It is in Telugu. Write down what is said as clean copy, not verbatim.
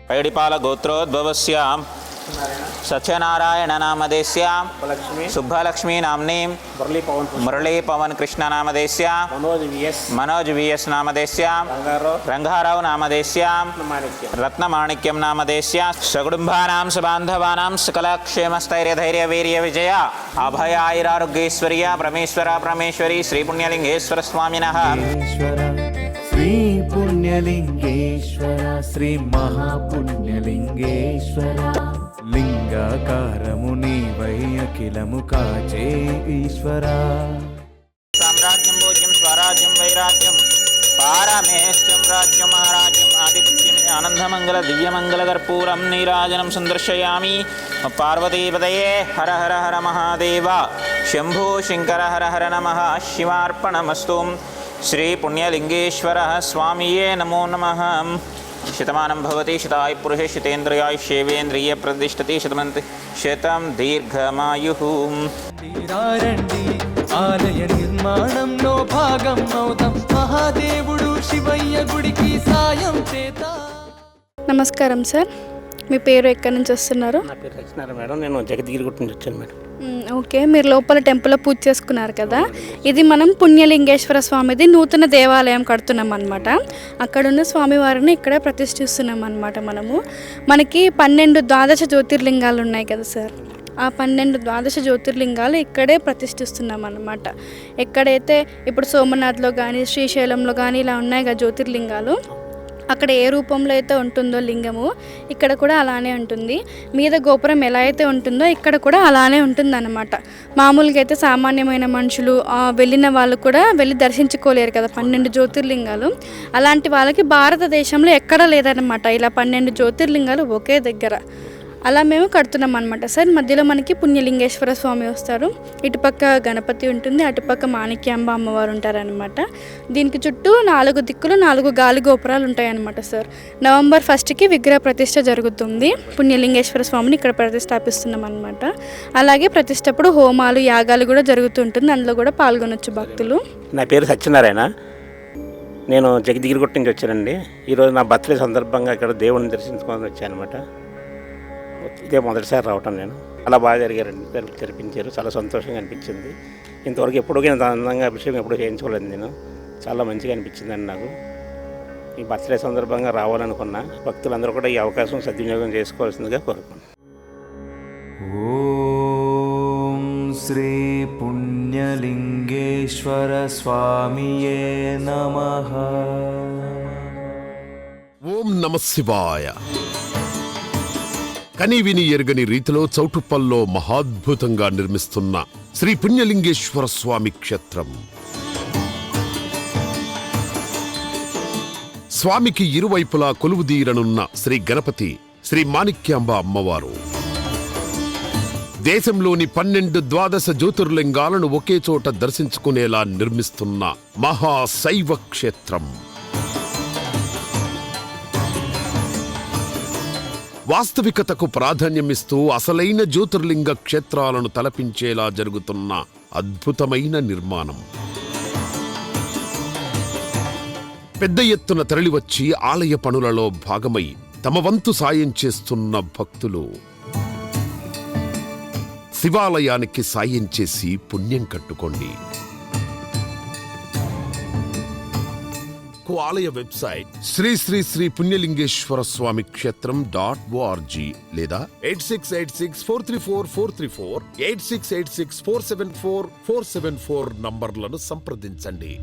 पैडिपाल गोत्रोद्भवस्य सत्यनारायण नामधेस्य शुभलक्ष्मी नाम्नी मुरली पवन कृष्ण नामधेस्य मनोज वीएस नामधेस्य रंगाराव नामधेस्य रत्नमाणिक्यम नामधेस्य सकुटुंबानां सबान्धवानां सकलक्षेमस्थैर्यधैर्य वीर्य विजय अभय आयुरारोग्यैश्वर्य परमेश्वर परमेश्वरी श्री पुण्यलिंगेश्वर स्वामिनः श्री पुण्यलिंगेश्वर श्री महापुण्यलिंगेश्वर लिंगाकारमुनि वैयकिलमु काचे ईश्वरा साम्राज्यं भोज्यं स्वराज्यं वैराज्यं पारमेष्ठ्यं राज्यं महाराज्यं आदित्यं आनन्दमंगल दिव्यमंगल कर्पूरं नीराजनं संदर्शयामि पार्वतीपतये हर हर हर महादेव शंभो शंकर हर हर नमः शिवार्पणमस्तु श्री पुण्यलिंगेश्वर स्वामिये नमो नमः शतमानं भवति शताय पुरुषे शतेन्द्रियाय शेवेन्द्रिय प्रतिष्ठति शतमन्ति शतं दीर्घमायुः ఆలయ నిర్మాణంలో భాగం అవుతాం మహాదేవుడు శివయ్య గుడికి సాయం చేత. నమస్కారం సార్, మీ పేరు ఎక్కడి నుంచి వస్తున్నారు? నా పేరు రచనారాయణ మేడం, నేను జగద్గిరిగుట్ట నుంచి వచ్చాను మేడం. ఓకే, మీరు లోపల టెంపుల్లో పూజ చేసుకున్నారు కదా, ఇది మనం పుణ్యలింగేశ్వర స్వామిది నూతన దేవాలయం కడుతున్నాం అనమాట. అక్కడున్న స్వామివారిని ఇక్కడే ప్రతిష్ఠిస్తున్నాం అనమాట. మనకి 12 ద్వాదశ జ్యోతిర్లింగాలు ఉన్నాయి కదా సార్, ఆ 12 ద్వాదశ జ్యోతిర్లింగాలు ఇక్కడే ప్రతిష్ఠిస్తున్నాం అన్నమాట. ఎక్కడైతే ఇప్పుడు సోమనాథ్లో కానీ శ్రీశైలంలో కానీ ఇలా ఉన్నాయి కదా జ్యోతిర్లింగాలు, అక్కడ ఏ రూపంలో అయితే ఉంటుందో లింగము ఇక్కడ కూడా అలానే ఉంటుంది. మీద గోపురం ఎలా అయితే ఉంటుందో ఇక్కడ కూడా అలానే ఉంటుందన్నమాట. మామూలుగా అయితే సామాన్యమైన మనుషులు వెళ్ళిన వాళ్ళు కూడా వెళ్ళి దర్శించుకోలేరు కదా 12 జ్యోతిర్లింగాలు. అలాంటి వాళ్ళకి భారతదేశంలో ఎక్కడా లేదన్నమాట ఇలా 12 జ్యోతిర్లింగాలు ఒకే దగ్గర. అలా మేము కడుతున్నాం అనమాట సార్. మధ్యలో మనకి పుణ్యలింగేశ్వర స్వామి వస్తారు, ఇటుపక్క గణపతి ఉంటుంది, అటుపక్క మాణిక్యాంబ అమ్మవారు ఉంటారనమాట. దీనికి చుట్టూ 4 దిక్కులు 4 గాలి గోపురాలు ఉంటాయన్నమాట సార్. నవంబర్ 1కి విగ్రహ ప్రతిష్ఠ జరుగుతుంది. పుణ్యలింగేశ్వర స్వామిని ఇక్కడ ప్రతిష్టాపిస్తున్నాం అనమాట. అలాగే ప్రతిష్టప్పుడు హోమాలు యాగాలు కూడా జరుగుతుంటుంది, అందులో కూడా పాల్గొనొచ్చు భక్తులు. నా పేరు సత్యనారాయణ, నేను జగద్గిరిగుట్ట నుంచి వచ్చానండి. ఈరోజు నా బర్త్డే సందర్భంగా ఇక్కడ దేవుడిని దర్శించుకోవాలని వచ్చాను అనమాట. ఇదే మొదటిసారి రావటం నేను. చాలా బాగా జరిగారండి, జరిపించారు, చాలా సంతోషంగా అనిపించింది. ఇంతవరకు ఎప్పుడూ ఇంత అందంగా అభిషేకం ఎప్పుడూ చేయించుకోలేదు నేను. చాలా మంచిగా అనిపించిందండి నాకు. ఈ బర్త్డే సందర్భంగా రావాలనుకున్నా భక్తులందరూ కూడా ఈ అవకాశం సద్వినియోగం చేసుకోవాల్సిందిగా కోరుకున్నాను. ఓం శ్రీ పుణ్యలింగేశ్వర స్వామియే నమః. ఓం నమః శివాయ. కని విని ఎరుగని రీతిలో చౌటుప్పల్లో మహాద్భుతంగా నిర్మిస్తున్న శ్రీ పుణ్యలింగేశ్వర స్వామి క్షేత్రం. స్వామికి ఇరువైపులా కొలువుదీరనున్న శ్రీ గణపతి, శ్రీ మాణిక్యాంబ అమ్మవారు దేశంలోని 12 ద్వాదశ జ్యోతిర్లింగాలను ఒకే చోట దర్శించుకునేలా నిర్మిస్తున్న మహాశైవ క్షేత్రం. వాస్తవికతకు ప్రాధాన్యమిస్తూ అసలైన జ్యోతిర్లింగ క్షేత్రాలను తలపించేలా జరుగుతున్న అద్భుతమైన నిర్మాణం. పెద్ద ఎత్తున తరలివచ్చి ఆలయ పనులలో భాగమై తమ వంతు సాయం చేస్తున్న భక్తులు శివాలయానికి సాయం చేసి పుణ్యం కట్టుకోండి. ఆలయ వెబ్సైట్ శ్రీ శ్రీ శ్రీ పుణ్యలింగేశ్వర స్వామి క్షేత్రం .org లేదా 8686434434 8686474474 నంబర్లను సంప్రదించండి.